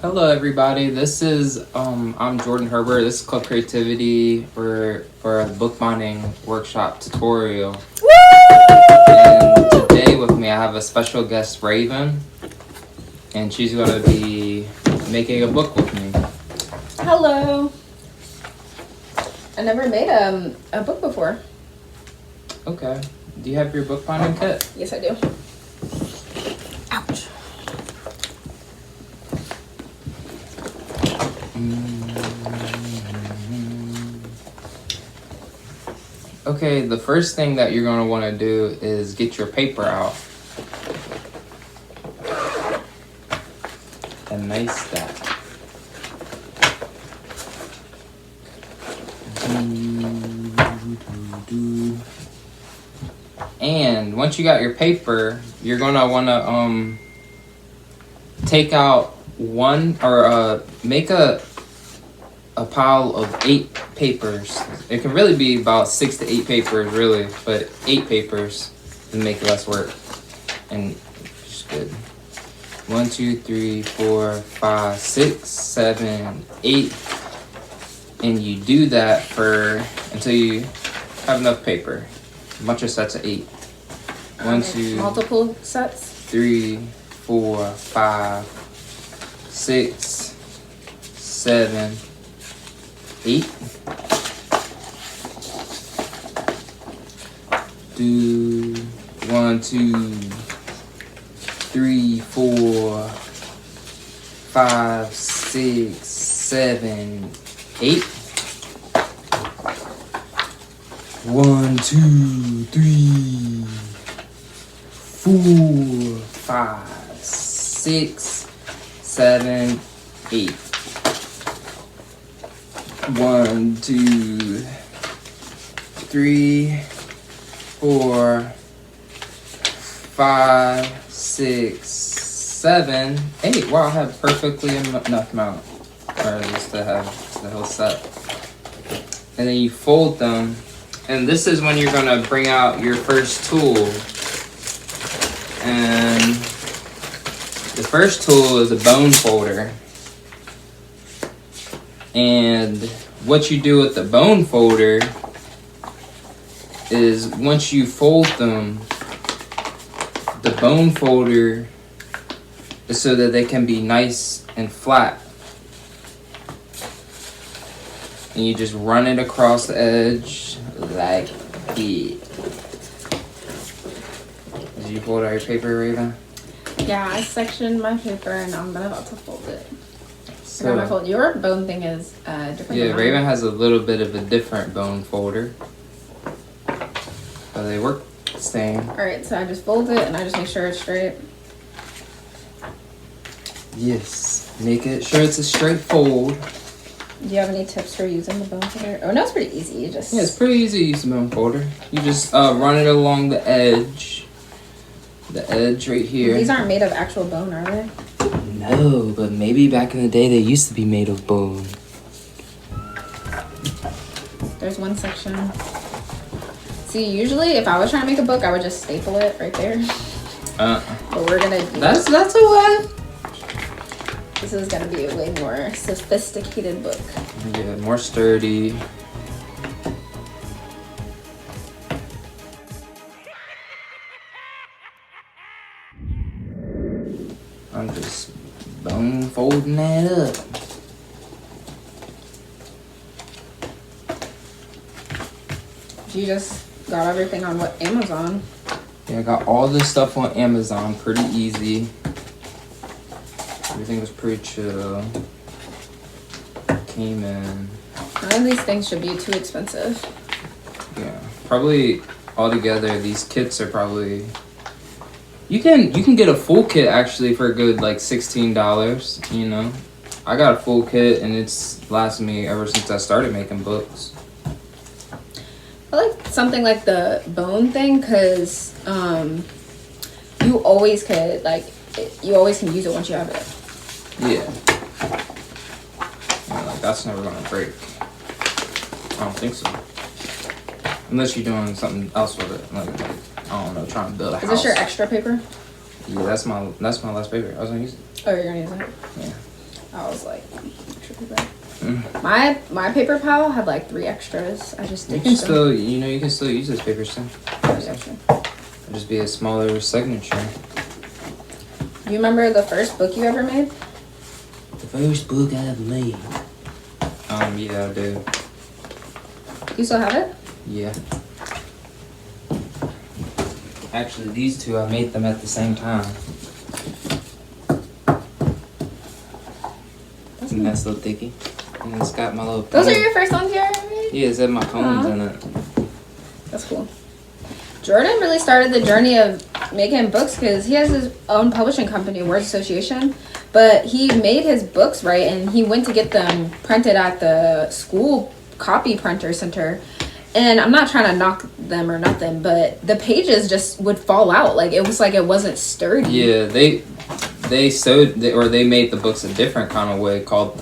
Hello everybody, this is I'm Jordan Herbert. This is Club Creativity for a bookbinding workshop tutorial. Woo! And today with me I have a special guest, Raven, and she's going to be making a book with me. Hello. I never made a book before. Okay. Do you have your bookbinding kit? Yes, I do. Ouch. Okay, the first thing that you're going to want to do is get your paper out. A nice stack. And once you got your paper, you're going to want to take out one or make a pile of 8 papers. It can really be about 6 to 8 papers, really, but 8 papers to make less work. And it's good. 1, 2, 3, 4, 5, 6, 7, 8. And you do that until you have enough paper. A bunch of sets of 8. 1, 2, multiple sets. 3, 4, 5, 6, 7, 8. Do 1, 2, 3, 4, 5, 6, 7, 8. 1, 2, 3, 4, 5, 6, 7, 8. 1, 2, 3, 4, 5, 6, 7, 8. Wow, I have perfectly enough amount, or just to have the whole set. And then you fold them, and this is when you're gonna bring out your first tool. And the first tool is a bone folder. And what you do with the bone folder is once you fold them, the bone folder is so that they can be nice and flat. And you just run it across the edge like that. Did you fold out your paper, Raven? Yeah, I sectioned my paper and I'm about to fold it. So, your bone thing is different. yeah, Raven has a little bit of a different bone folder. But they work the same. Alright, so I just fold it and I just make sure it's straight. Yes. Make it sure it's a straight fold. Do you have any tips for using the bone folder? Oh no, it's pretty easy. You just... Yeah, it's pretty easy to use the bone folder. You just run it along the edge. The edge right here. These aren't made of actual bone, are they? No, but maybe back in the day they used to be made of bone. There's one section. See, usually if I was trying to make a book, I would just staple it right there. But we're gonna do that's a way. This is gonna be a way more sophisticated book. Yeah, more sturdy. I'm just bone folding that up. You just got everything on what, Amazon? Yeah, I got all this stuff on Amazon, pretty easy. Everything was pretty chill. Came in. None of these things should be too expensive. Yeah, probably altogether these kits are probably. You can get a full kit actually for a good like $16. You know, I got a full kit and it's lasted me ever since I started making books. I like something like the bone thing because you always could you always can use it once you have it. Yeah. Yeah, like that's never gonna break. I don't think so. Unless you're doing something else with it, like I don't know, trying to build a house. Is this your extra paper? Yeah, that's my last paper. I was gonna use it. Oh, you're gonna use it? Yeah. I was like, triple bad. My paper pile had like 3 extras. I just You ditched can them. still, you can still use this paper still. Yeah, sure. It'll just be a smaller signature. You remember the first book you ever made? The first book I ever made. Yeah, I do. You still have it? Yeah. Actually, these two, I made them at the same time. And that's a little thicky. And it's got my little Those poem. are your first ones you ever made? Yeah, it's got my poems Aw. in it. That's cool. Jordan really started the journey of making books because he has his own publishing company, Words Association. But he made his books right, and he went to get them printed at the school copy printer center. And I'm not trying to knock them or nothing, but the pages just would fall out. Like it was like it wasn't sturdy. Yeah, they sewed or they made the books a different kind of way called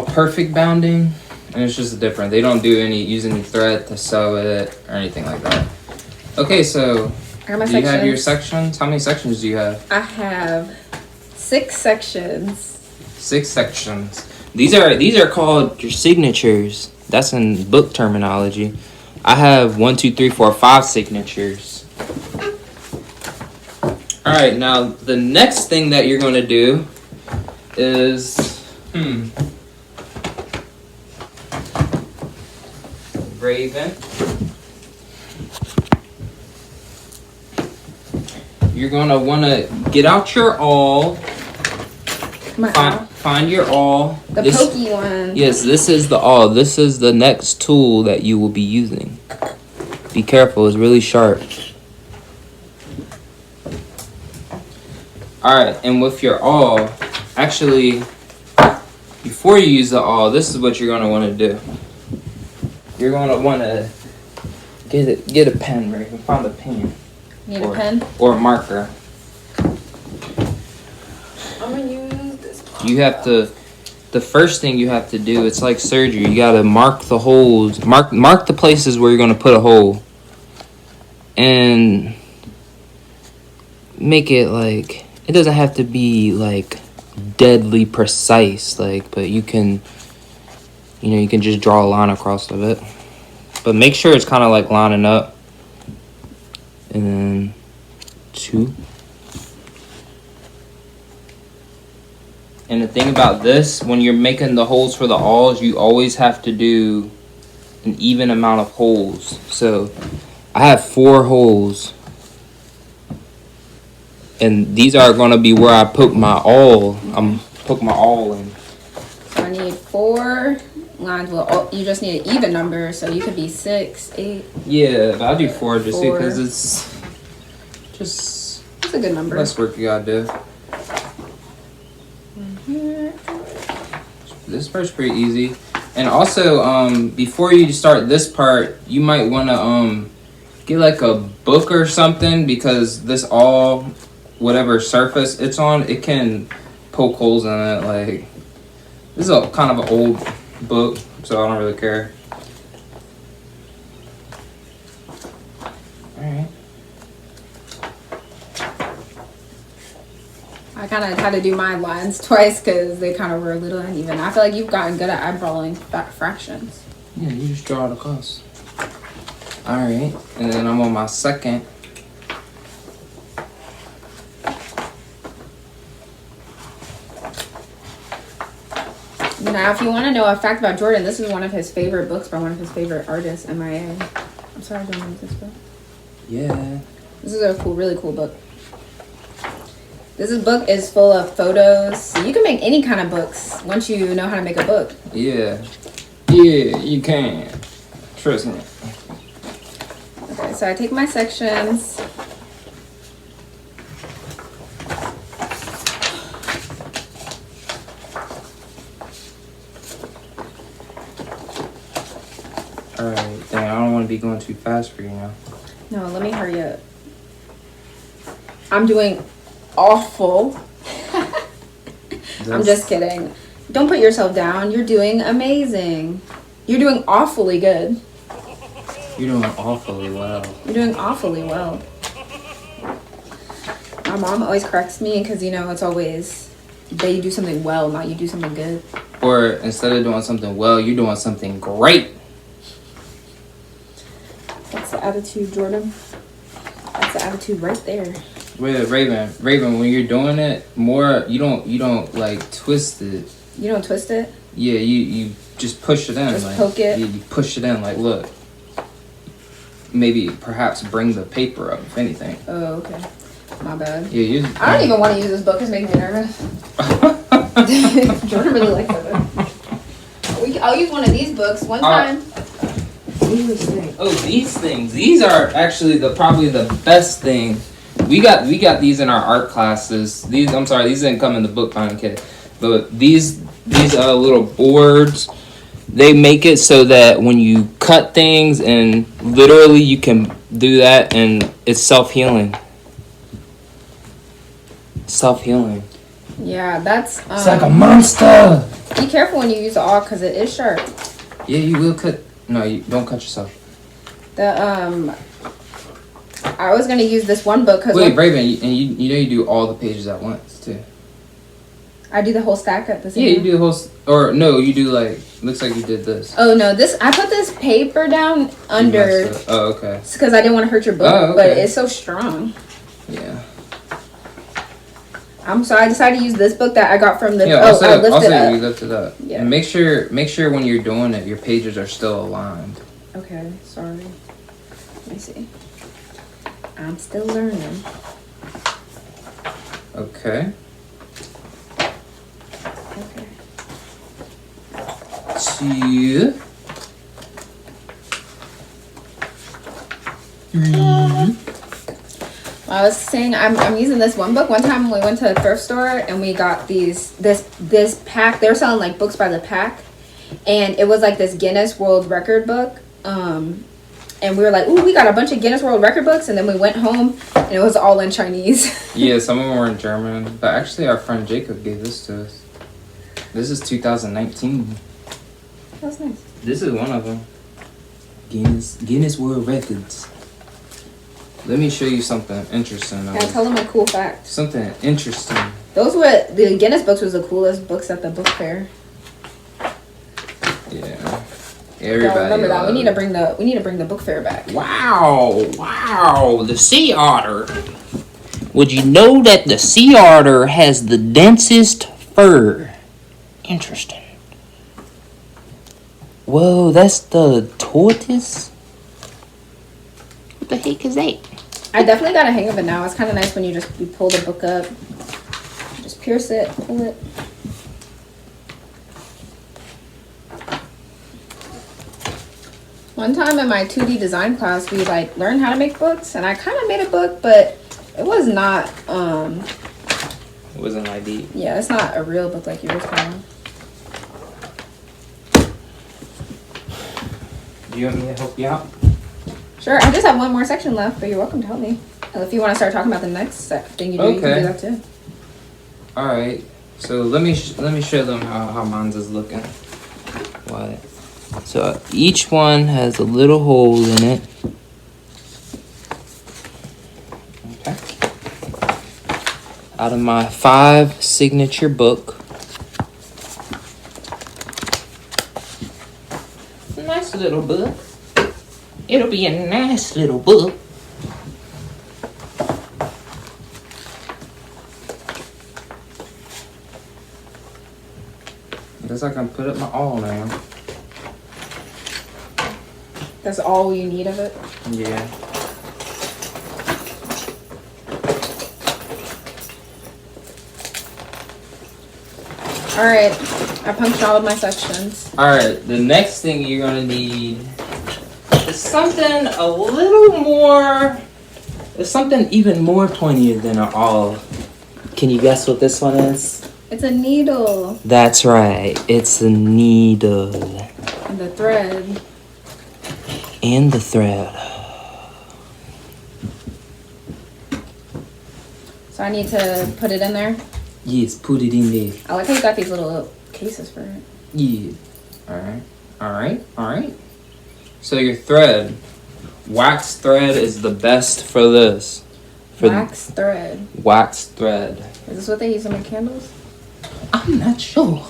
perfect bounding, and it's just different. They don't use any thread to sew it or anything like that. Okay, so I got my do you have your sections. sections? How many sections do you have? I have 6 sections. 6 sections. These are called your signatures. That's in book terminology. I have 1, 2, 3, 4, 5 signatures. All right, now the next thing that you're going to do is Raven. You're going to want to get out your awl. Find your awl. The pokey one. Yes, this is the awl. This is the next tool that you will be using. Be careful, it's really sharp. Alright, and with your awl, actually, before you use the awl, this is what you're going to want to do. You're going to want to get a pen, right? Find a pen. Need a pen? Or a marker. I'm going to use this. You have to, the first thing you have to do, it's like surgery. You got to mark the holes, mark the places where you're going to put a hole. And make it like, it doesn't have to be like deadly precise, like, but you can just draw a line across of it. But make sure it's kind of like lining up. And then 2. And the thing about this, when you're making the holes for the awls, you always have to do an even amount of holes. So I have 4 holes. And these are going to be where I poke my awl. I'm poke my awl in. So I need 4 lines. Well, you just need an even number, so you could be 6, 8. Yeah, but I'll do 4 just 4. because it's just It's a good number. less work you gotta do. This part's pretty easy. And also, before you start this part, you might want to get like a book or something, because this awl, whatever surface it's on, it can poke holes in it. Like, this is a kind of an old book, so I don't really care. Alright. I kind of had to do my lines twice because they kind of were a little uneven. I feel like you've gotten good at eyeballing fractions. Yeah, you just draw it across. Alright, and then I'm on my second. Now, if you want to know a fact about Jordan, this is one of his favorite books by one of his favorite artists, MIA. I'm sorry I don't know this book. Yeah. This is a really cool book. This book is full of photos. You can make any kind of books once you know how to make a book. Yeah. Yeah, you can. Trust me. Okay, so I take my sections. Alright, dang, I don't want to be going too fast for you now. No, let me hurry up. I'm doing awful. I'm just kidding. Don't put yourself down. You're doing amazing. You're doing awfully good. You're doing awfully well. You're doing awfully well. My mom always corrects me because, you know, it's always they do something well, not you do something good. Or instead of doing something well, you're doing something great. That's the attitude, Jordan. That's the attitude right there. Wait, Raven, when you're doing it more, you don't like twist it. You don't twist it? Yeah, you just push it in. Just like, poke it? Yeah, you push it in. Like, look. Maybe perhaps bring the paper up, if anything. Oh, okay. My bad. Yeah, I don't even want to use this book. It's making me nervous. Jordan really likes it. I'll use one of these books one time. Oh, these things. These are actually probably the best thing. We got these in our art classes. These didn't come in the bookbinding kit, but these little boards. They make it so that when you cut things and literally you can do that and it's self-healing. Self-healing. Yeah, that's... it's like a monster! Be careful when you use the awl because it is sharp. Yeah, you will cut... No, you don't cut yourself. I was going to use this one book because... Wait, Raven, and you know you do all the pages at once, too. I do the whole stack at the same time? Yeah, you do the whole... Or, no, you do like... Looks like you did this. Oh, no. I put this paper down under... Oh, okay. It's because I didn't want to hurt your book, but it's so strong. Yeah. So I decided to use this book that I got from the... Yeah, I also lifted up. you lifted up. Yeah. And make sure when you're doing it, your pages are still aligned. Okay, sorry. Let me see. I'm still learning. Okay. Okay. 2, 3. I was saying I'm using this one book. One time we went to a thrift store and we got this pack. They were selling like books by the pack, and it was like this Guinness World Record book. And we were like, ooh, we got a bunch of Guinness World Record books, and then we went home and it was all in Chinese. Yeah, some of them were in German, but actually our friend Jacob gave this to us. This is 2019. That's nice. This is one of them. Guinness World Records. Let me show you something interesting. Yeah, tell them a cool fact. Something interesting. The Guinness books was the coolest books at the book fair. Yeah. Everybody. Remember that. We need to bring the book fair back. Wow, the sea otter. Would you know that the sea otter has the densest fur? Interesting. Whoa, that's the tortoise? What the heck is that? I definitely got a hang of it now. It's kind of nice when you pull the book up. Just pierce it, pull it. One time in my 2D design class, we learned how to make books, and I kind of made a book, but it was not. It wasn't like deep. Yeah, it's not a real book like yours, kind of. Do you want me to help you out? Sure. I just have one more section left, but you're welcome to help me. If you want to start talking about the next thing you do, you can do that too. All right. So let me show them how mine's is looking. What? So each one has a little hole in it. Okay. Out of my 5 signature book. Nice little book. It'll be a nice little book. I guess I can put up my all now. That's all you need of it? Yeah. Alright. I punched all of my sections. Alright, the next thing you're gonna need is something a little more... It's something even more pointier than an awl. Can you guess what this one is? It's a needle. That's right. It's a needle. And the thread. And the thread. So I need to put it in there? Yes, put it in there. I like how you got these little cases for it. Yeah. Alright. Alright. Alright. So your thread. Wax thread is the best for this. Wax thread. Wax thread. Is this what they use to make candles? I'm not sure.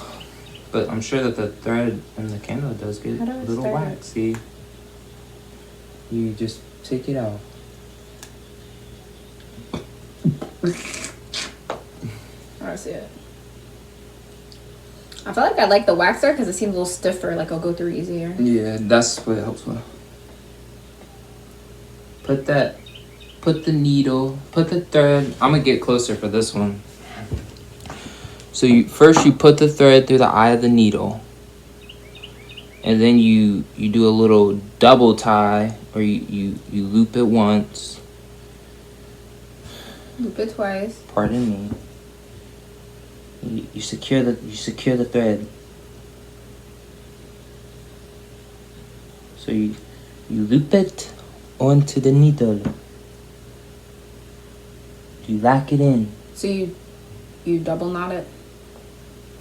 But I'm sure that the thread in the candle does get a little start waxy. You just take it out. I see it. I feel like I like the wax thread because it seems a little stiffer, like it'll go through easier. Yeah, that's what it helps with. Put the needle, put the thread. I'm gonna get closer for this one. So first you put the thread through the eye of the needle. And then you do a little double tie, or you loop it once. Loop it twice. Pardon me. You secure the thread. So you loop it onto the needle. You lock it in. So you double knot it?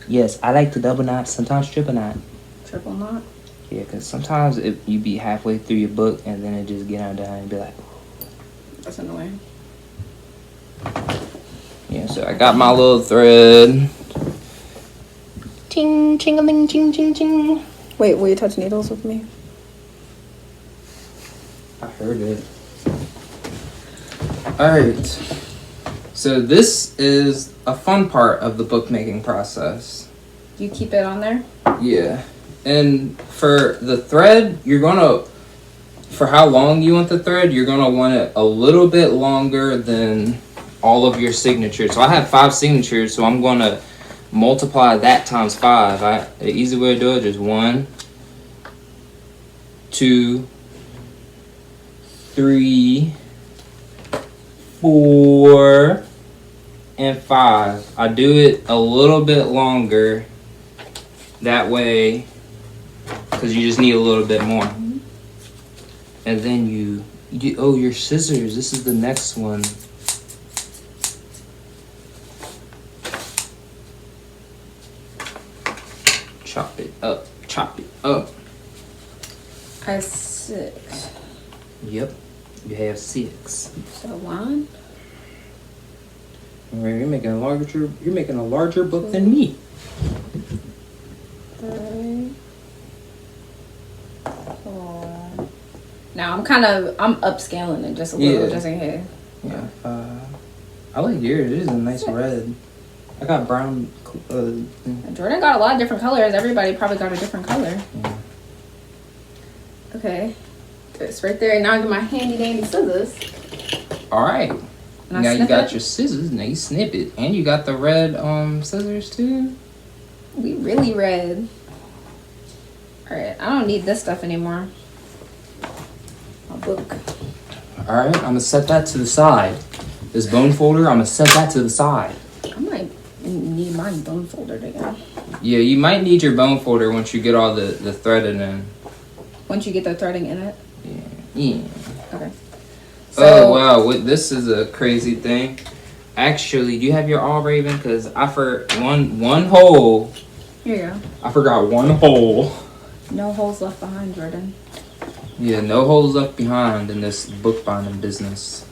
Yes, I like to double knot, sometimes triple knot. Triple knot? Yeah, because sometimes you be halfway through your book and then it just get undone and be like, that's annoying. Yeah, so I got my little thread. Ting, ching-a-ling, ching, ching, ching. Wait, will you touch needles with me? I heard it. Alright. So this is a fun part of the bookmaking process. You keep it on there? Yeah. And for the thread, you're gonna, for how long you want the thread, you're gonna want it a little bit longer than all of your signatures. So I have 5 signatures, so I'm gonna multiply that times 5. The easy way to do it is 1, 2, 3, 4, and 5. I do it a little bit longer that way because you just need a little bit more. And then you oh, your scissors. This is the next one. Chop it up. Chop it up. I have 6. Yep. You have 6. So 1. You're making a larger book than me. 3, 4. Now I'm upscaling it just a little, just in here. Yeah. I like yours. It is a nice 6. Red. I got brown. Jordan got a lot of different colors. Everybody probably got a different color. Yeah. Okay. It's right there. Now I get my handy dandy scissors. All right. Now you got it? your scissors. Now you snip it, and you got the red scissors too. We really red. All right. I don't need this stuff anymore. My book. All right. I'm gonna set that to the side. This bone folder. I'm gonna set that to the side. I might need my bone folder again. Yeah, you might need your bone folder once you get all the threading in. Once you get the threading in it. Yeah. Okay. So, oh wow, this is a crazy thing. Actually, do you have your all raven? Because I forgot one hole. Here you go. I forgot one hole. No holes left behind, Jordan. Yeah, no holes left behind in this bookbinding business.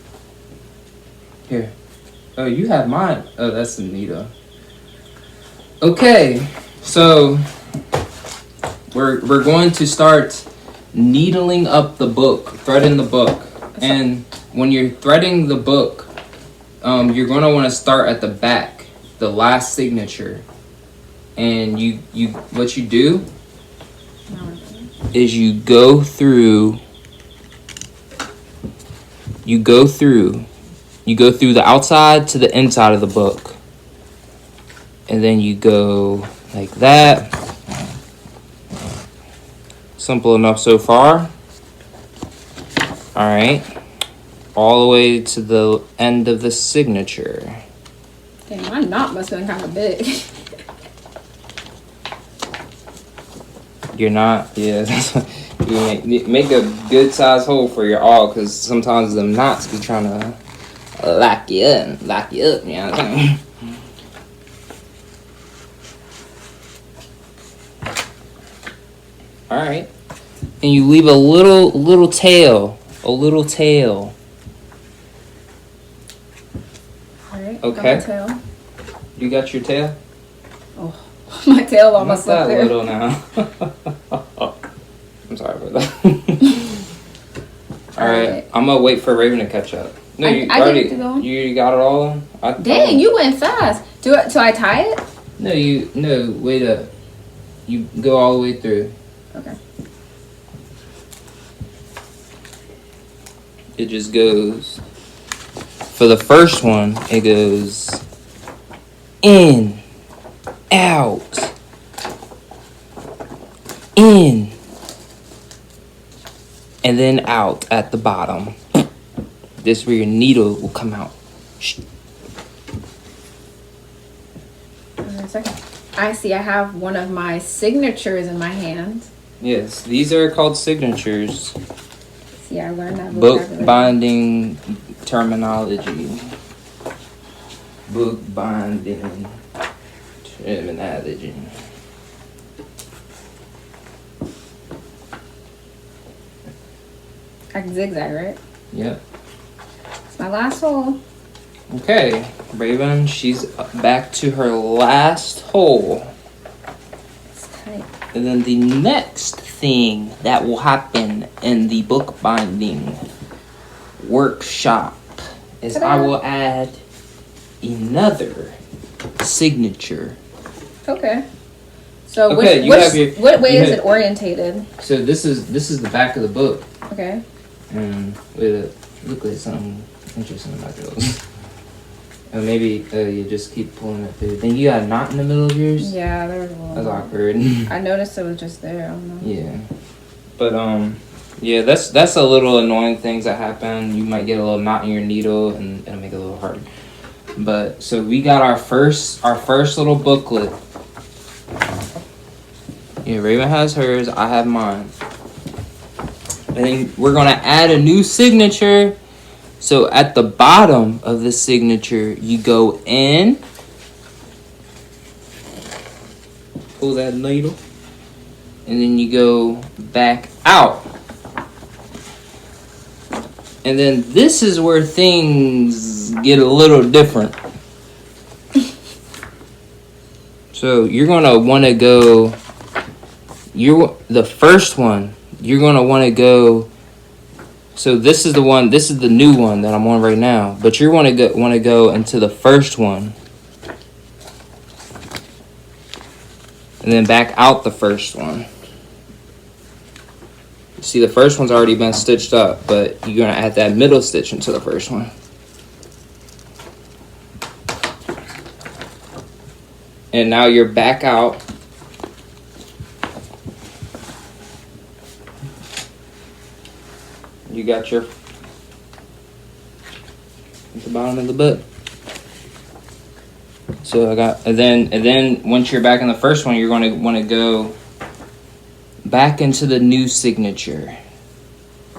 Here. Oh, you have mine. Oh, that's Anita. Okay, so we're going to start needling up the book, threading the book. And when you're threading the book, you're going to want to start at the back, the last signature. And what you do is you go through the outside to the inside of the book. And then you go like that. Simple enough so far. All right. All the way to the end of the signature. Dang, my knot must have been kind of big. You're not, yeah. You make a good size hole for your awl, because sometimes the knots be trying to lock you up, you know what I'm saying? All right, and you leave a little tail, Alright. Okay. Got my tail. You got your tail? Oh, my tail almost Not that slipped there. little now. I'm sorry about that. Alright. I'm gonna wait for Raven to catch up. No, you I already get to go. you got it all? Dang, you went fast. So I tie it? No, wait up. You go all the way through. Okay. It just goes. For the first one, it goes in, out, in, and then out at the bottom. This is where your needle will come out. Shh. A second. I see. I have one of my signatures in my hand. Yes, these are called signatures. See, I learned that vocabulary. Bookbinding terminology. Bookbinding terminology. I can zigzag, right? Yep. It's my last hole. Okay, Raven, she's back to her last hole. It's tight. And then the next thing that will happen in the bookbinding workshop is Ta-da. I will add another signature. Okay. So Okay, what way is it orientated? So this is the back of the book. Okay. And look like something interesting about yours. And maybe you just keep pulling it through. Then you got a knot in the middle of yours? Yeah, there was a little. That's awkward. I noticed it was just there. I don't know. Yeah. But yeah, that's a little annoying things that happen. You might get a little knot in your needle and it'll make it a little hard. But so we got our first little booklet. Yeah, Raven has hers, I have mine. And then we're gonna add a new signature. So at the bottom of the signature, you go in, pull that needle, and then you go back out. And then this is where things get a little different. So you're gonna wanna go, the first one, you're gonna wanna go. So this is the new one that I'm on right now. But you want to go into the first one. And then back out the first one. See, the first one's already been stitched up, but you're going to add that middle stitch into the first one. And now you're back out. You got your at the bottom of the book. So and then once you're back in the first one, you're going to want to go back into the new signature,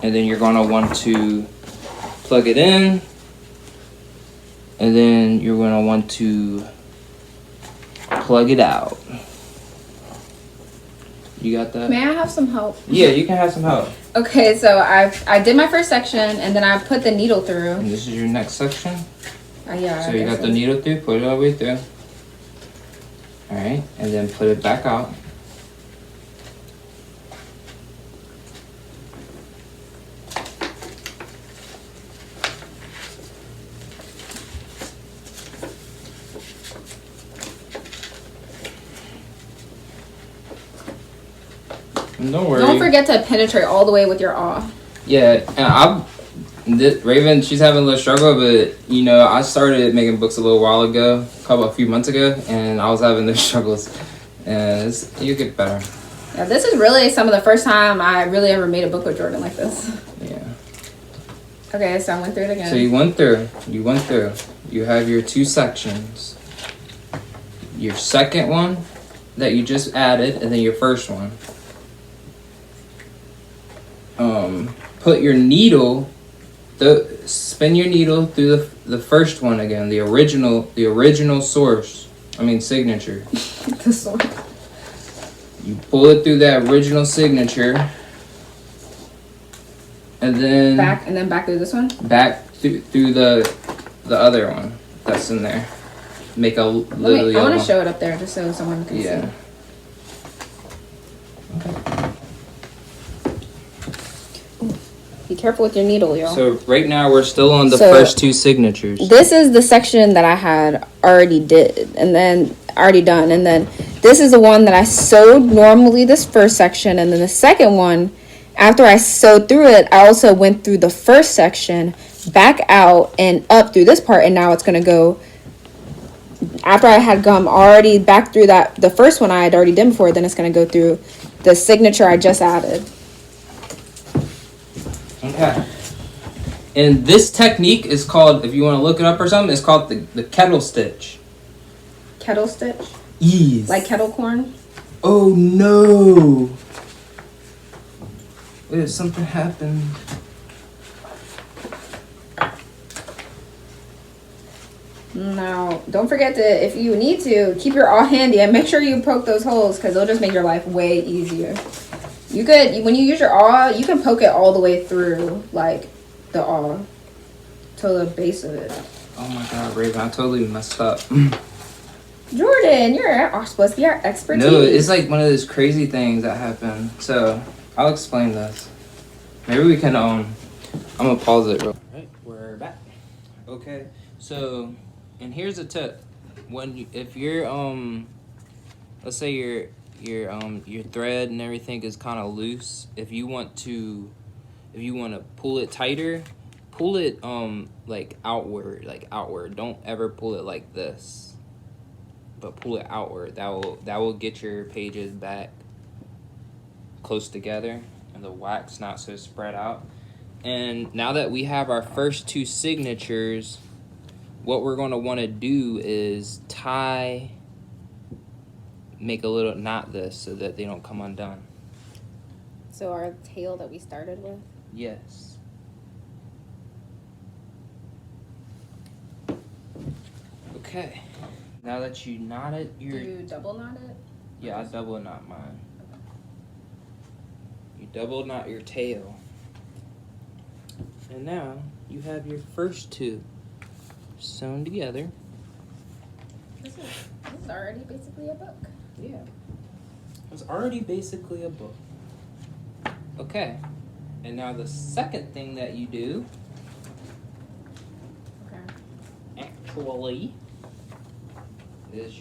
and then you're going to want to plug it in, and then you're going to want to plug it out. You got that? May I have some help? Yeah, you can have some help. Okay, so I did my first section and then I put the needle through. And this is your next section. Yeah. So you got the needle through, put it all the way through. All right, and then put it back out. Don't worry. Don't forget to penetrate all the way with your awl. Yeah, and Raven, she's having a little struggle, but you know, I started making books a little while ago, a few months ago, and I was having those struggles, and you get better. Yeah, this is really some of the first time I really ever made a book with Jordan like this. Yeah. Okay, so I went through it again. So you went through. You have your two sections. Your second one that you just added, and then your first one. Put your needle, spin your needle through the first one again, the original source. I mean signature. The source. You pull it through that original signature, and then back through this one. Back through the other one, that's in there. Make a I literally. want to show it up there just so someone can Yeah. see. Okay. Be careful with your needle, y'all. So right now we're still on the first two signatures. This is the section that I had already done, and then this is the one that I sewed normally, this first section, and then the second one, after I sewed through it, I also went through the first section, back out and up through this part, and now it's gonna go. After I had gum already back through that, the first one I had already done before, then it's gonna go through the signature I just added. Okay. And this technique is called, if you want to look it up or something, it's called the kettle stitch. Kettle stitch? Yes. Like kettle corn? Oh no! Wait, something happened. Now, don't forget to, if you need to, keep your awl handy and make sure you poke those holes because it'll just make your life way easier. You could, when you use your awl, you can poke it all the way through, like, the awl to the base of it. Oh my god, Raven, I totally messed up. Jordan, you're supposed to be our expertise. No, it's like one of those crazy things that happen. So, I'll explain this. Maybe we can, I'm gonna pause it real quick. Alright, we're back. Okay, so, and here's a tip. If you're, let's say your thread and everything is kind of loose, if you want to pull it tighter, pull it, like outward. Don't ever pull it like this, but pull it outward. That will get your pages back close together and the wax not so spread out. And now that we have our first two signatures, what we're going to want to do is make a little knot this so that they don't come undone. So our tail that we started with? Yes. Okay. Now that you knotted your... Do you double knot it? Yeah, I double knot mine. You double knot your tail. And now you have your first two sewn together. This is already basically a book. Yeah. It's already basically a book. Okay. And now the second thing that you do, actually, is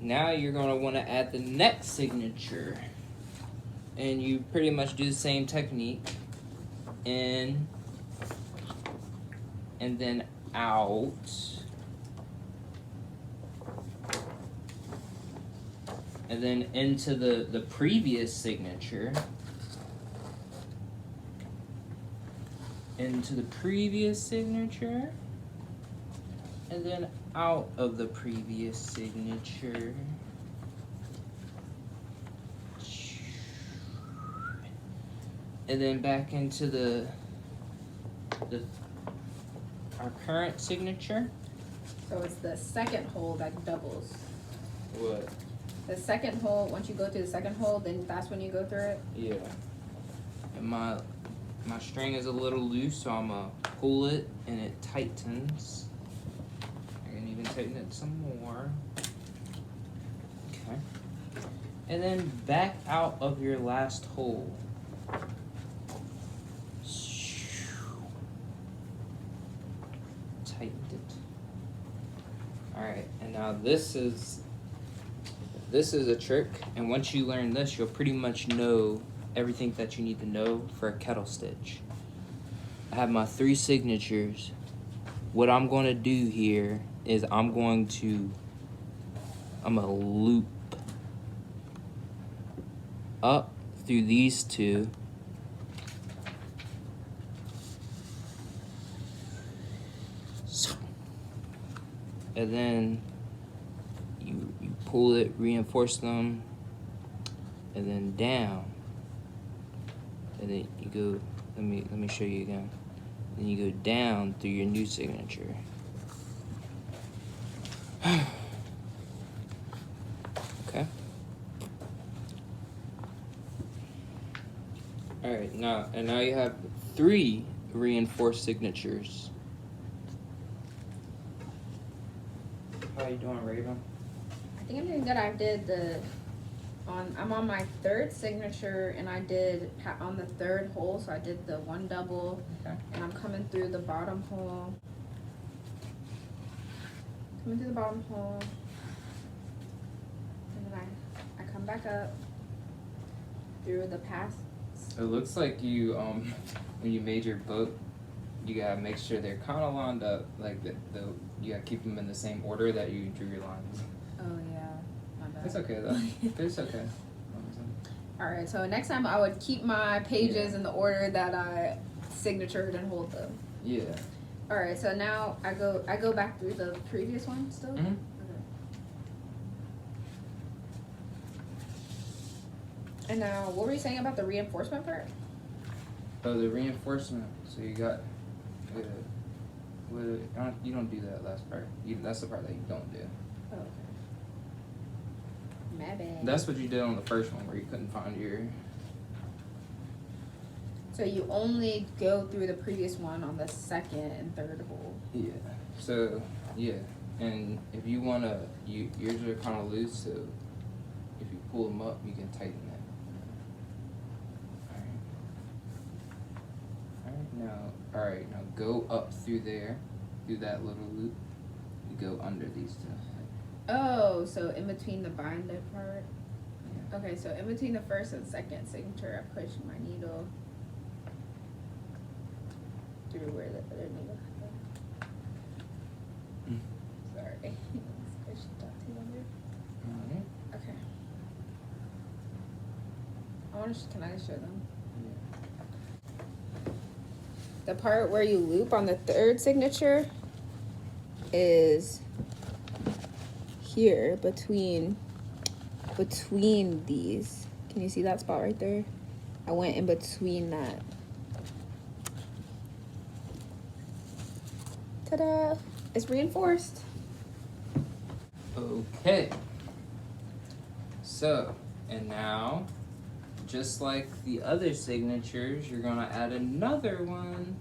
now you're going to want to add the next signature. And you pretty much do the same technique. In, and then out. And then into the previous signature. Into the previous signature. And then out of the previous signature. And then back into our current signature. So it's the second hole that doubles. What? The second hole, once you go through the second hole, then that's when you go through it? Yeah. And my string is a little loose, so I'm gonna pull it and it tightens. I can even tighten it some more. Okay. And then back out of your last hole. Tightened it. Alright, and now this is a trick, and once you learn this, you'll pretty much know everything that you need to know for a kettle stitch. I have my 3 signatures. What I'm going to do here is I'm going to loop up through these 2. And then you pull it, reinforce them, and then down. And then you go, let me show you again. Then you go down through your new signature. Okay. Alright, now you have 3 reinforced signatures. How you doing, Raven? I think I'm doing good. I'm on my third signature, and I did on the third hole, so I did the one double, Okay. and I'm coming through the bottom hole. And then I come back up through the pass. It looks like you when you made your book, you gotta make sure they're kind of lined up, like you gotta keep them in the same order that you drew your lines. Oh yeah, my bad. It's okay though. It's okay. All right, so next time I would keep my pages in the order that I signatured and hold them. Yeah. All right, so now I go back through the previous one still. Mm-hmm. Okay. And now, what were you saying about the reinforcement part? Oh, the reinforcement. So you got. You don't do that last part. That's the part that you don't do. Oh, okay. My bad. That's what you did on the first one where you couldn't find your. So you only go through the previous one on the second and third hole. Yeah. So yeah, and if you wanna, yours are kind of loose. So if you pull them up, you can tighten it. All right. Now go up through there, through that little loop. You go under these two. Oh, so in between the binder part. Yeah. Okay, so in between the first and second signature, I push my needle through where the other needle. Sorry, push it up to under. Alright. Okay. Can I show them? Yeah. The part where you loop on the third signature is here between these. Can you see that spot right there? I went in between that. Ta-da! It's reinforced. Okay. So, and now, just like the other signatures, you're gonna add another one,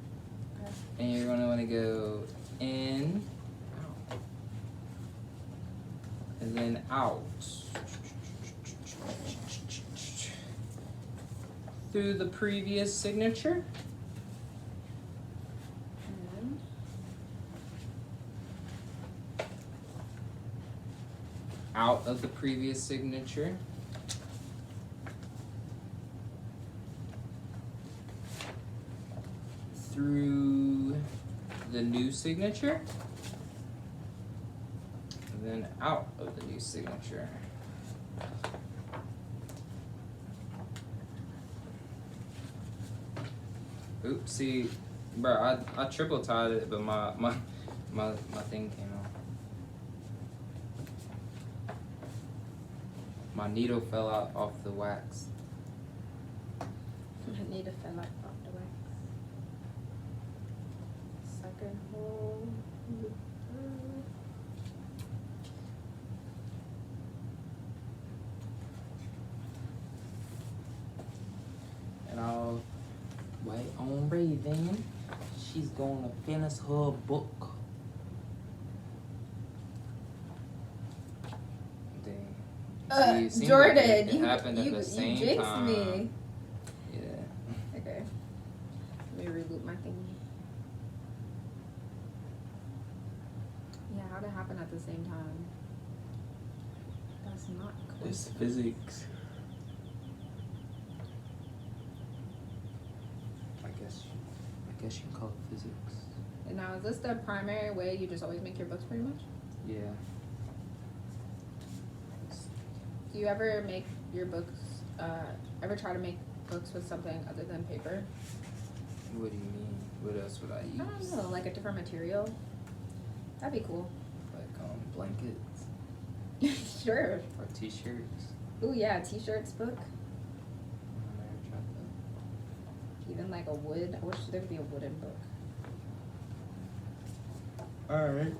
Okay. and you're gonna want to go in, out, and then out through the previous signature. And Out of the previous signature. Through the new signature. And then out of the new signature. Oops, see, bro, I triple tied it, but my thing came off. My needle fell out off the wax. my needle fell off the wax. Second hole. And I'll wait on Raven. She's gonna finish her book. Dang. See, it seemed Jordan, like it you happened at the same you jinxed time. me. Yeah. Okay. Let me reloop my thingy. Yeah, how'd it happen at the same time? That's not cool. It's physics. I guess you can call it physics. And now, is this the primary way you just always make your books pretty much? Yeah. Do you ever make your books, ever try to make books with something other than paper? What do you mean? What else would I use? I don't know, like a different material? That'd be cool. Like blankets Sure. or t-shirts. Ooh, yeah, t-shirts book. I never tried that. Even like a wood. I wish there could be a wooden book. Alright.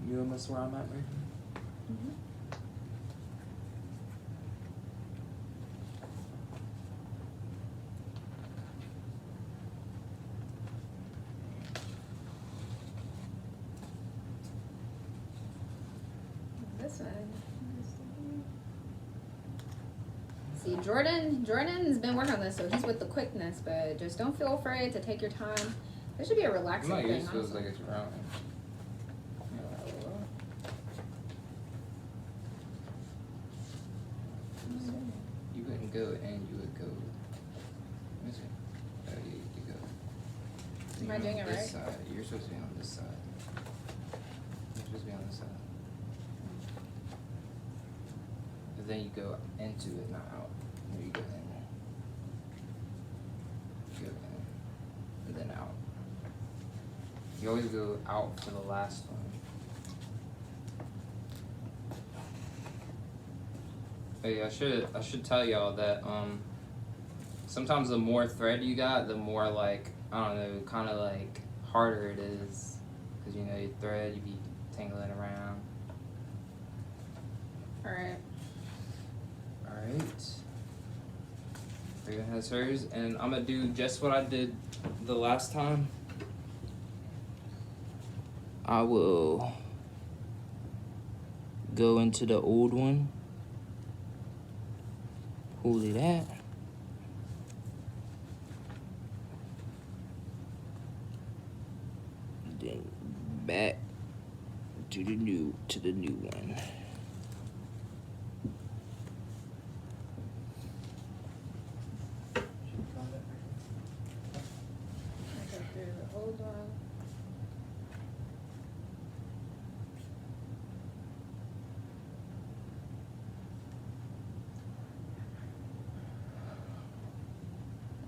You know where I'm at right now? Mm-hmm. this one. See, Jordan's been working on this, so he's with the quickness, but just don't feel afraid to take your time. This should be a relaxing My thing, ears feels honestly. like it's round. You wouldn't go and you would go. Let me see. Oh, yeah, you go. Am I doing it right? Side. You're supposed to be on this side. You're supposed to be on this side. And then you go into it, not out. There you go in. Go in. And then out. You always go out for the last one. Hey, I should tell y'all that sometimes the more thread you got, the more like, I don't know, kind of like harder it is, because you know your thread, you be tangling around. All right. Raven has hers, and I'm gonna do just what I did the last time. I will go into the old one. Pull it out. Then back to the new one. I go through the old one.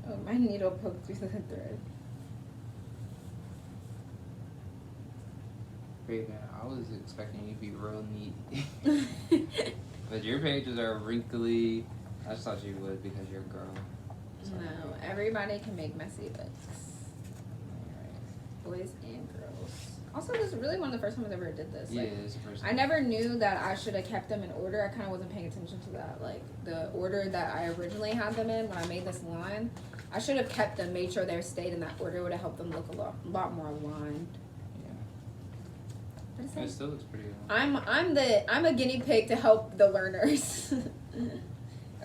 Oh, my needle poked through the thread. Raven, I was expecting you to be real neat. But your pages are wrinkly. I just thought you would because you're a girl. No, everybody can make messy books. Alright. Boys and girls. Also, this is really one of the first times I ever did this. Yeah, Like, it's the first I time. never knew that I should have kept them in order. I kind of wasn't paying attention to that. Like, the order that I originally had them in when I made this line, I should have kept them, made sure they stayed in that order. It would have helped them look a lot more aligned. Yeah. What is It that? still looks pretty good. I'm a guinea pig to help the learners.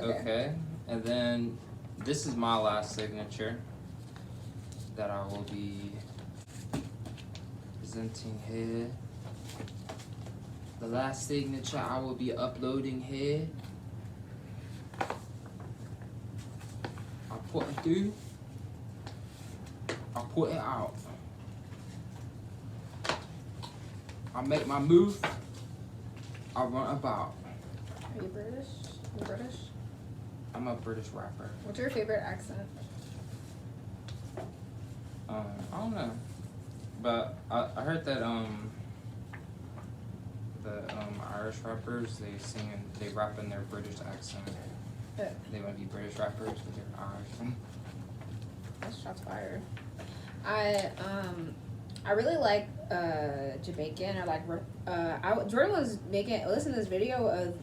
Okay, and then this is my last signature that I will be presenting here. The last signature I will be uploading here. I put it through. I put it out. I make my move. I run about. Are you British? You British? I'm a British rapper. What's your favorite accent? I don't know, but I heard that the Irish rappers they rap in their British accent. They want to be British rappers, but they're Irish. That's shots fired. I really like Jamaican or like Jordan was listening to this video of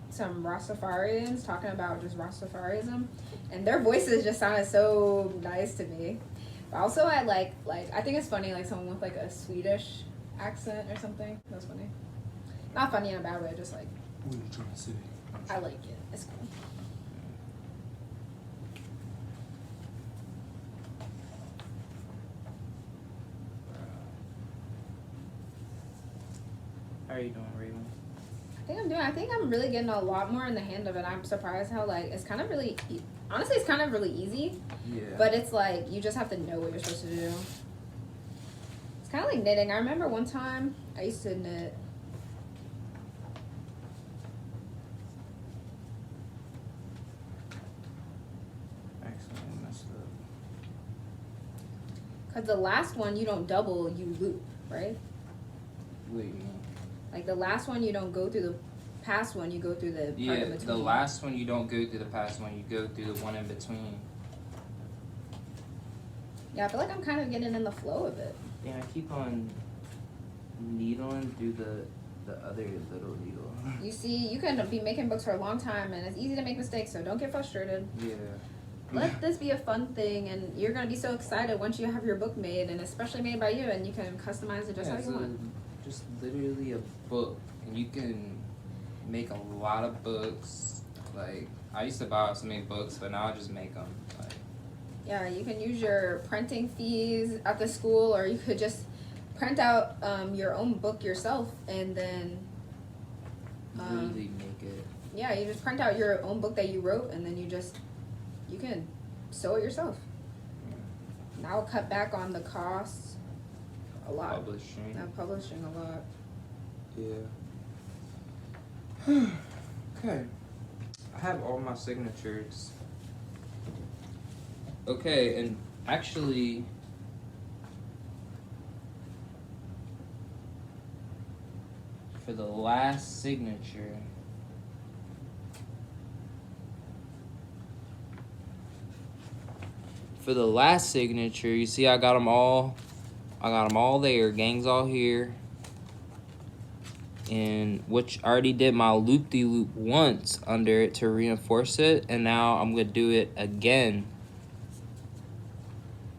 some Rastafarians talking about just Rastafarism, and their voices just sounded so nice to me. But also I like I think it's funny like someone with like a Swedish accent or something. That's funny. Not funny in a bad way, just like What are you trying to say? I like it. It's cool. How are you doing, Raven? I think I'm really getting a lot more in the hand of it. I'm surprised how like it's kind of really honestly it's kind of really easy. Yeah. But it's like you just have to know what you're supposed to do. It's kind of like knitting. I remember one time I used to knit. Accidentally messed up. Because the last one you don't double, you loop, right? What do you mean? Like the last one you don't go through the past one, you go through the part in Yeah, between. the last one you don't go through the past one, you go through the one in between. Yeah, I feel like I'm kind of getting in the flow of it. Yeah, I keep on needling through the other little needle. You see, you can be making books for a long time and it's easy to make mistakes, so don't get frustrated. Yeah. Let this be a fun thing, and you're going to be so excited once you have your book made, and especially made by you, and you can customize it just how it's you want. just literally a book, and you can make a lot of books. Like, I used to buy so many books, but now I just make them. Like, yeah, you can use your printing fees at the school, or you could just print out your own book yourself, and then really make it. yeah, you just print out your own book that you wrote, and then you can sew it yourself. And that will cut back on the costs a lot. Publishing. Publishing a lot. Yeah. Okay. I have all my signatures. Okay, and actually, for the last signature, you see I got them all there. Gang's all here. And which I already did my loop-de-loop once under it to reinforce it, and now I'm gonna do it again.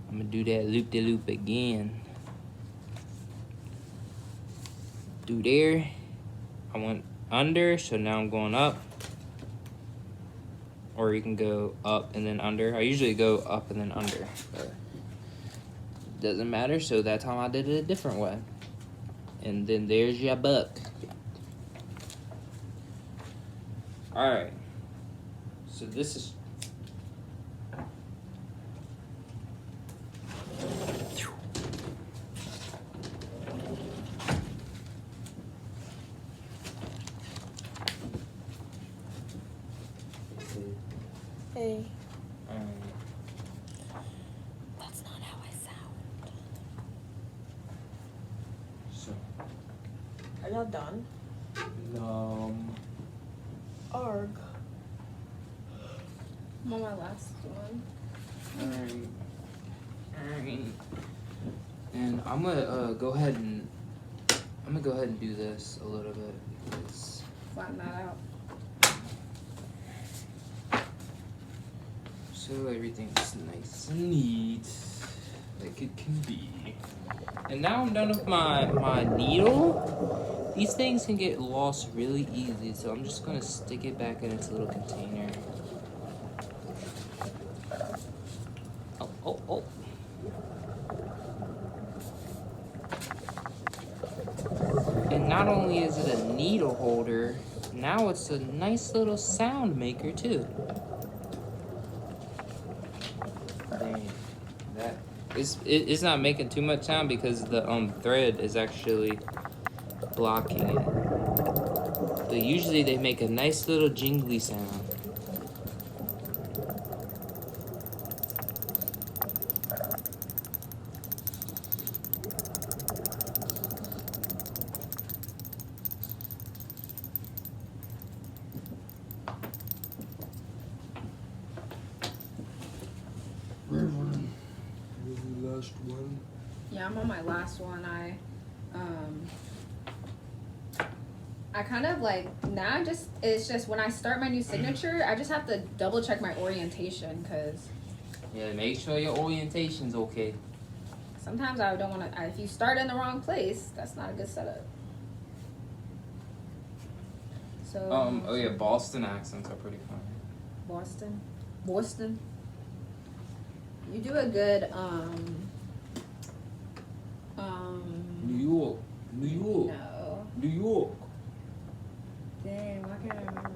I'm gonna do that loop-de-loop again. Do there. I went under, so now I'm going up. Or you can go up and then under. I usually go up and then under, but doesn't matter, so that time I did it a different way. And then there's your book. Alright. So this is... Hey. That's not how I sound. So... Are y'all done? Arg. I'm on my last one. Alright. And I'm gonna go ahead and do this a little bit because Flatten that out. so everything's nice and neat, like it can be. And now I'm done with my needle. These things can get lost really easy, so I'm just gonna stick it back in its little container. Oh. And not only is it a needle holder, now it's a nice little sound maker too. Dang, it's not making too much sound because the thread is actually blocking it. But usually they make a nice little jingly sound. Last one. Yeah, I'm on my last one. I kind of like now. It's just when I start my new signature, I just have to double check my orientation because Yeah, make sure your orientation's okay. sometimes I don't want to. If you start in the wrong place, that's not a good setup. So. Oh yeah, Boston accents are pretty funny. Boston. You do a good New York. No. New York. Dang, why can't I remember?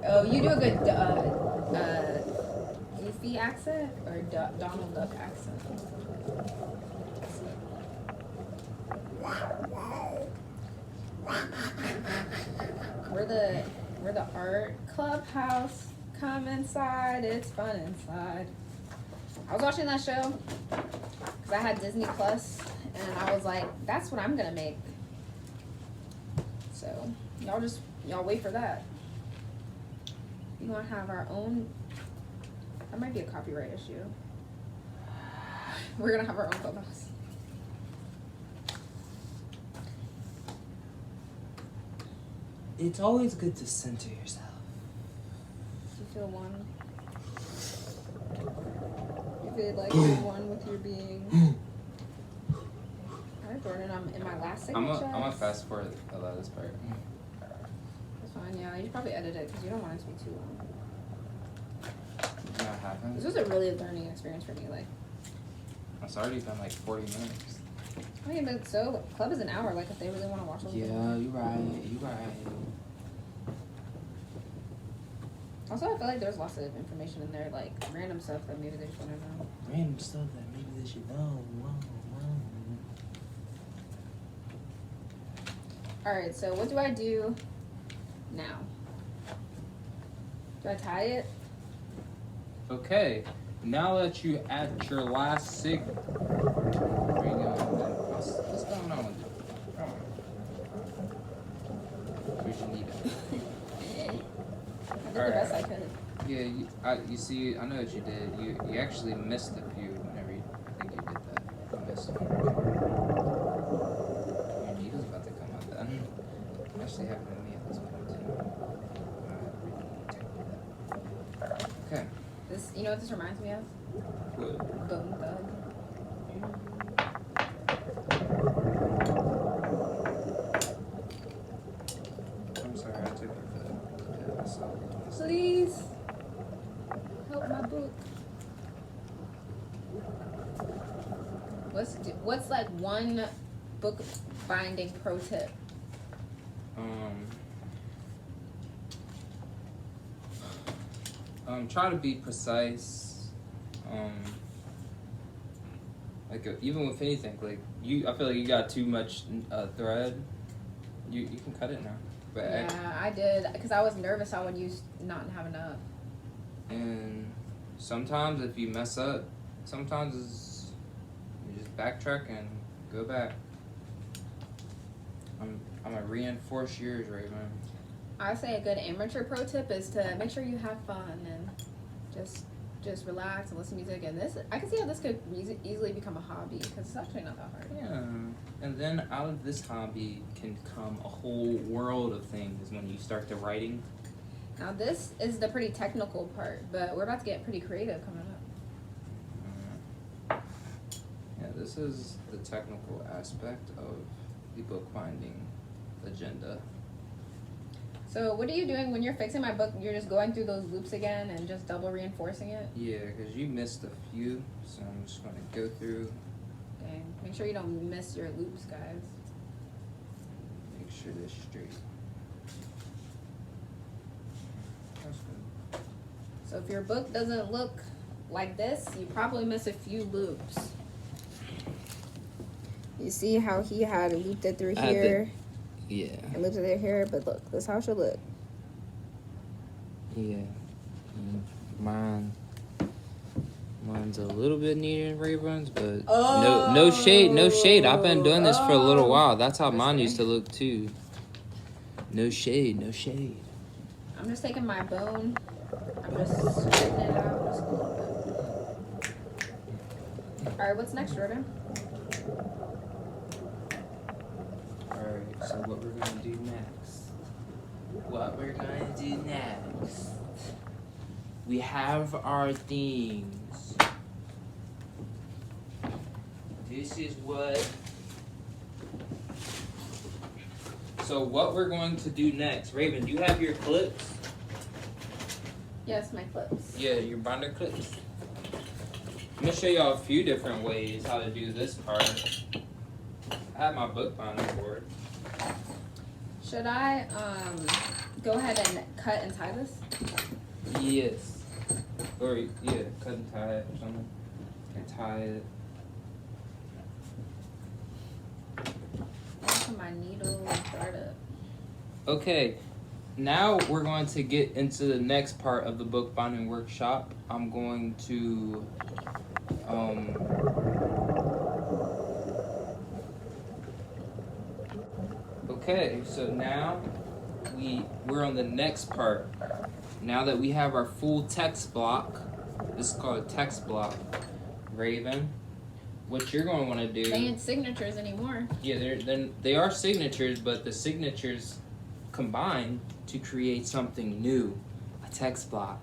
Oh, you do a good Goofy accent or Donald Duck accent. We're the art clubhouse. Come inside, it's fun inside. I was watching that show because I had Disney Plus, and I was like, that's what I'm gonna make. So y'all wait for that. We're gonna have our own. That might be a copyright issue. We're gonna have our own clubhouse. It's always good to center yourself. Do you feel one? You feel like you're one with your being. Alright, Jordan, I'm in my last signature. I'm gonna fast forward a lot of this part. That's fine. And yeah, you should probably edit it because you don't want it to be too long. Not happen. This was a really learning experience for me. Like, It's already been like 40 minutes. I mean, but so club is an hour. Like, if they really want to watch it. Yeah, you right. You right. Also, I feel like there's lots of information in there, like random stuff that maybe they just want to know. Random stuff that maybe they should know. All right, so what do I do now? Do I tie it? Okay, now that you add your last signature, what's going on with it? We should need it. I did the best I could. Yeah, you see, I know what you did. You actually missed a few whenever you think you did that. You missed one. Your needle's about to come out then. Actually happened to me at this point too. Okay. This, you know what this reminds me of? What? Bone Thug. I'm sorry, I took it for myself. Please help my book. What's like one book binding pro tip? Try to be precise. Like even with anything, like I feel like you got too much thread. You can cut it now. But Yeah, I did because I was nervous I would not have enough. And sometimes if you mess up, sometimes you just backtrack and go back. I'm gonna reinforce yours, Raven. I say a good amateur pro tip is to make sure you have fun and just relax and listen to music. And this, I can see how this could easily become a hobby because it's actually not that hard. Yeah, and then out of this hobby can come a whole world of things when you start the writing. Now this is the pretty technical part, but we're about to get pretty creative coming up. Yeah, this is the technical aspect of the bookbinding agenda. So what are you doing when you're fixing my book? You're just going through those loops again and just double reinforcing it? Yeah, because you missed a few, so I'm just going to go through. Dang. Make sure you don't miss your loops, guys. Make sure they're straight. That's good. So if your book doesn't look like this, you probably miss a few loops. You see how he had looped it through here? Yeah. And looped it through here, but look, this is how it should look. Yeah. Mine's a little bit neater than Raven's, but no shade. I've been doing this for a little while. That's how mine used to look too. No shade. I'm just taking my bone. I'm just straightening it out just a little bit. Alright, what's next, Jordan? Alright, so what we're gonna do next? We have our themes. This is what. So what we're going to do next, Raven? Do you have your clips? Yes, my clips. Yeah, your binder clips. I'm gonna show y'all a few different ways how to do this part. I have my book binder board. Should I go ahead and cut and tie this? Yes. Or yeah, cut and tie it or something. And tie it. Put my needle and thread up. Okay, now we're going to get into the next part of the bookbinding workshop. I'm going to okay, so now we're on the next part. Now that we have our full text block, this is called a text block, Raven. What you're going to want to do? They ain't signatures anymore. Yeah, they are signatures, but the signatures combine to create something new, a text block.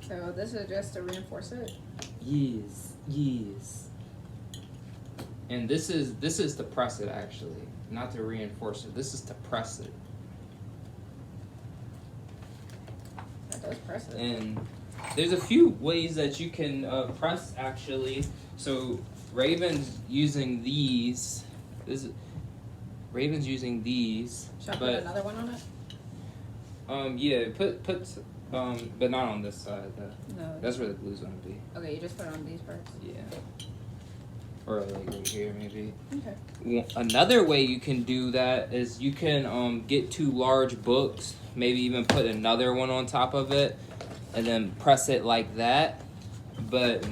So this is just to reinforce it? Yes. And this is to press it actually, not to reinforce it. This is to press it. That does press it. And there's a few ways that you can press actually. So Raven's using these. Raven's using these. Should I put another one on it? Yeah, put but not on this side. No. That's where the glue's gonna be. Okay, you just put it on these parts. Yeah. Or like right here maybe. Okay. Another way you can do that is you can get 2 large books, maybe even put another one on top of it, and then press it like that. But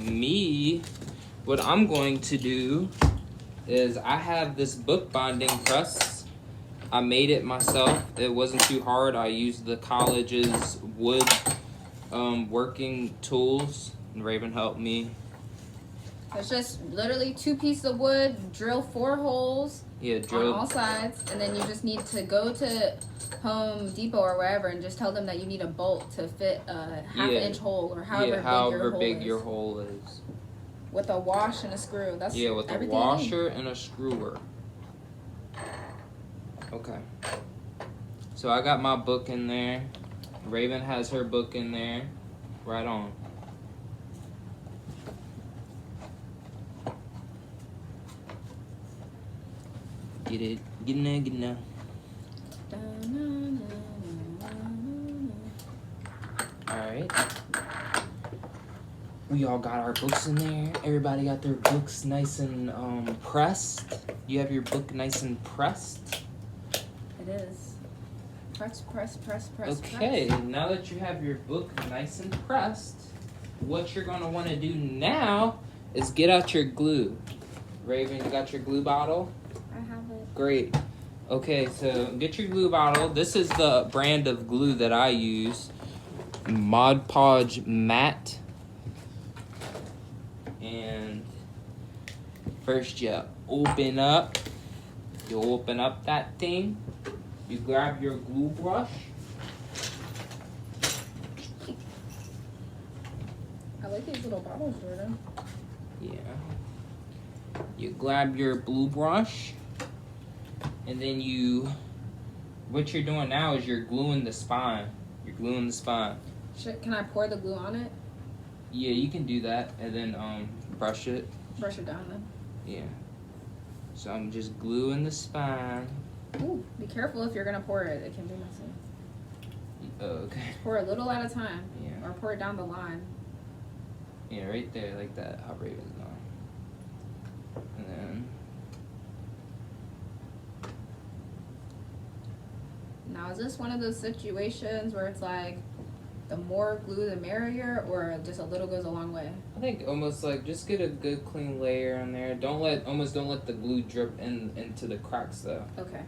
what I'm going to do is I have this bookbinding press. I made it myself. It wasn't too hard. I used the college's wood working tools. And Raven helped me. It's just literally 2 pieces of wood, drill 4 holes on all sides, and then you just need to go to Home Depot or wherever and just tell them that you need a bolt to fit a half-inch hole or however big your hole is. With a wash and a screw. That's with a washer and a screwer. Okay. So I got my book in there. Raven has her book in there. Right on. Get it. Get in there. Get in there. Alright. We all got our books in there. Everybody got their books nice and pressed. You have your book nice and pressed? It is. Press. Okay, now that you have your book nice and pressed, what you're going to want to do now is get out your glue. Raven, you got your glue bottle? I have it. Great. Okay, so get your glue bottle. This is the brand of glue that I use. Mod Podge Matte. And first you open up that thing. You grab your glue brush. I like these little bottles, Jordan. Yeah. You grab your glue brush. And then what you're doing now is you're gluing the spine. You're gluing the spine. Can I pour the glue on it? Yeah, you can do that. And then brush it. Brush it down then. Yeah. So I'm just gluing the spine. Ooh, be careful if you're gonna pour it. It can be messy. Oh, okay. Pour a little at a time. Yeah. Or pour it down the line. Yeah, right there, like that. How Raven's going. And then. Now, is this one of those situations where it's like the more glue the merrier, or just a little goes a long way? I think almost like just get a good clean layer in there. Don't let the glue drip into the cracks though. Okay.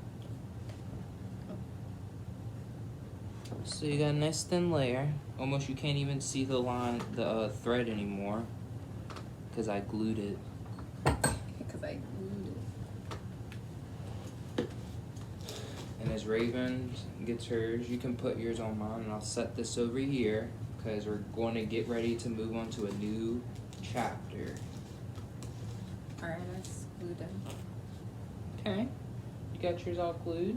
So you got a nice thin layer. Almost you can't even see the thread anymore, because I glued it. Because I glued it. And as Raven gets hers, you can put yours on mine, and I'll set this over here because we're going to get ready to move on to a new chapter. Alright, that's glued in. Okay. You got yours all glued?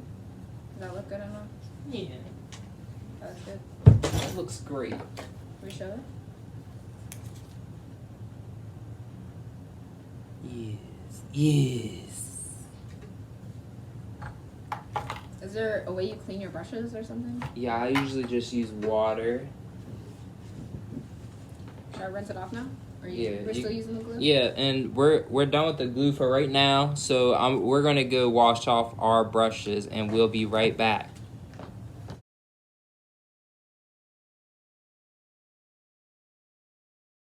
Does that look good enough? Yeah. That's good. That looks great. We show it? Yes. Is there a way you clean your brushes or something? Yeah, I usually just use water. Should I rinse it off now? Or Yeah, we're still using the glue? Yeah, and we're done with the glue for right now. So we're gonna go wash off our brushes, and we'll be right back.